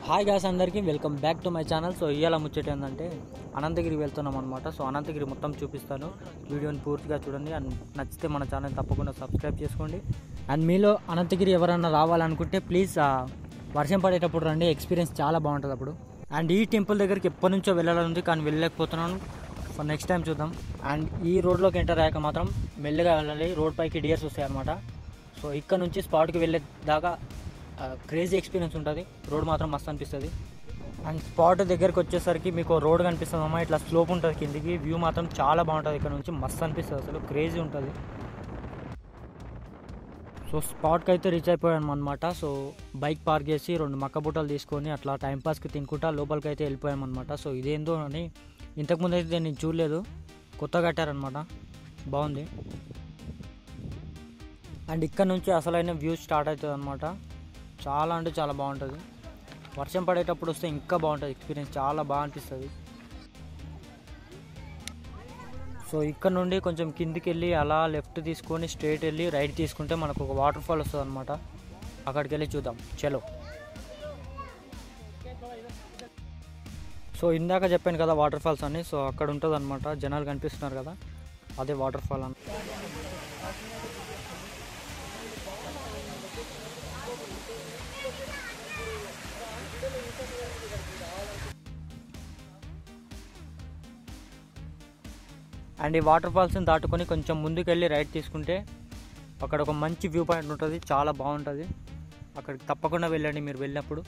Hi guys, అందరికీ welcome back to my channel. So ఇవాళ ముచ్చట ఏంటంటే అనంతగిరి వెళ్తున్నాం అనమాట. సో అనంతగిరి మొత్తం చూపిస్తాను, వీడియోని పూర్తిగా చూడండి. అండ్ నచ్చితే మన ఛానల్ తప్పకుండా సబ్స్క్రైబ్ చేసుకోండి. అండ్ మీలో అనంతగిరి ఎవరన్నా రావాలనుకుంటే ప్లీజ్ వర్షం పడేటప్పుడు రండి, ఎక్స్పీరియన్స్ చాలా బాగుంటుంది అప్పుడు. అండ్ ఈ టెంపుల్ దగ్గరికి ఎప్పటి నుంచో వెళ్ళాలని కానీ వెళ్ళలేకపోతున్నాను. సో నెక్స్ట్ టైం చూద్దాం. అండ్ ఈ రోడ్లోకి ఎంటర్ అయ్యాక మాత్రం మెల్లగా వెళ్ళాలి, రోడ్ పైకి డియర్స్ వస్తాయి అనమాట. సో ఇక్కడ నుంచి స్పాట్కి వెళ్ళే దాకా క్రేజీ ఎక్స్పీరియన్స్ ఉంటుంది. రోడ్ మాత్రం మస్తు అనిపిస్తుంది. అండ్ స్పాట్ దగ్గరికి వచ్చేసరికి మీకు రోడ్ కనిపిస్తుంది అమ్మా, ఇట్లా స్లోప్ ఉంటుంది కిందికి. వ్యూ మాత్రం చాలా బాగుంటుంది, ఇక్కడ నుంచి మస్తు అనిపిస్తుంది, అసలు క్రేజీ ఉంటుంది. సో స్పాట్కి అయితే రీచ్ అయిపోయాను అనమాట. సో బైక్ పార్క్ చేసి 2 మక్క బుట్టలు తీసుకొని అట్లా టైంపాస్కి తినుకుంటా లోపలికి అయితే వెళ్ళిపోయామన్నమాట. సో ఇదేందో అని ఇంతకుముందు అయితే నేను చూడలేదు, కొత్తగా కట్టారనమాట, బాగుంది. అండ్ ఇక్కడ నుంచి అసలైన వ్యూ స్టార్ట్ అవుతుంది అనమాట. చాలా అంటే చాలా బాగుంటుంది. వర్షం పడేటప్పుడు వస్తే ఇంకా బాగుంటుంది, ఎక్స్పీరియన్స్ చాలా బాగా అనిపిస్తుంది. సో ఇక్కడ నుండి కొంచెం కిందికి వెళ్ళి అలా లెఫ్ట్ తీసుకొని స్ట్రైట్ వెళ్ళి రైట్ తీసుకుంటే మనకు ఒక వాటర్ ఫాల్ వస్తుంది అనమాట. అక్కడికి వెళ్ళి చూద్దాం, చలో. సో ఇందాక చెప్పాను కదా వాటర్ ఫాల్స్ అని, సో అక్కడ ఉంటుంది అనమాట. జనాలు కనిపిస్తున్నారు కదా, అదే వాటర్ ఫాల్ అని. అండ్ ఈ వాటర్ ఫాల్స్ని దాటుకొని కొంచెం ముందుకు వెళ్ళి రైట్ తీసుకుంటే అక్కడ ఒక మంచి వ్యూ పాయింట్ ఉంటుంది, చాలా బాగుంటుంది. అక్కడికి తప్పకుండా వెళ్ళండి మీరు వెళ్ళినప్పుడు.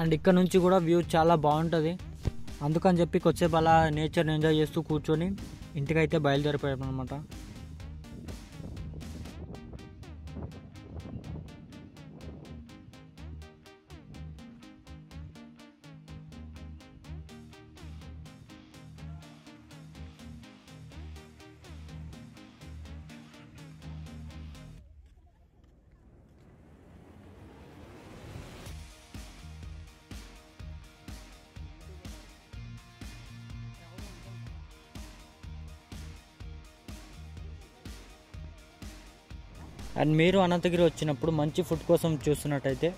అండ్ ఇక్కడ నుంచి కూడా వ్యూ చాలా బాగుంటుంది. అందుకని చెప్పి కొద్దిసేపు అలా నేచర్ని ఎంజాయ్ చేస్తూ కూర్చొని ఇంటికైతే బయలుదేరిపోయాం అనమాట. అండ్ మీరు అనంతగిరి వచ్చినప్పుడు మంచి ఫుడ్ కోసం చూస్తున్నట్టయితే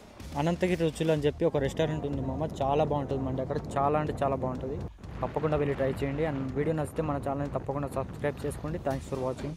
అనంతగిరి రుచులు అని చెప్పి ఒక రెస్టారెంట్ ఉంది మామ, చాలా బాగుంటుంది మండి అక్కడ, చాలా అంటే చాలా బాగుంటుంది. తప్పకుండా వెళ్ళి ట్రై చేయండి. అండ్ వీడియో నచ్చితే మన ఛానల్ని తప్పకుండా సబ్స్క్రైబ్ చేసుకోండి. Thanks for watching.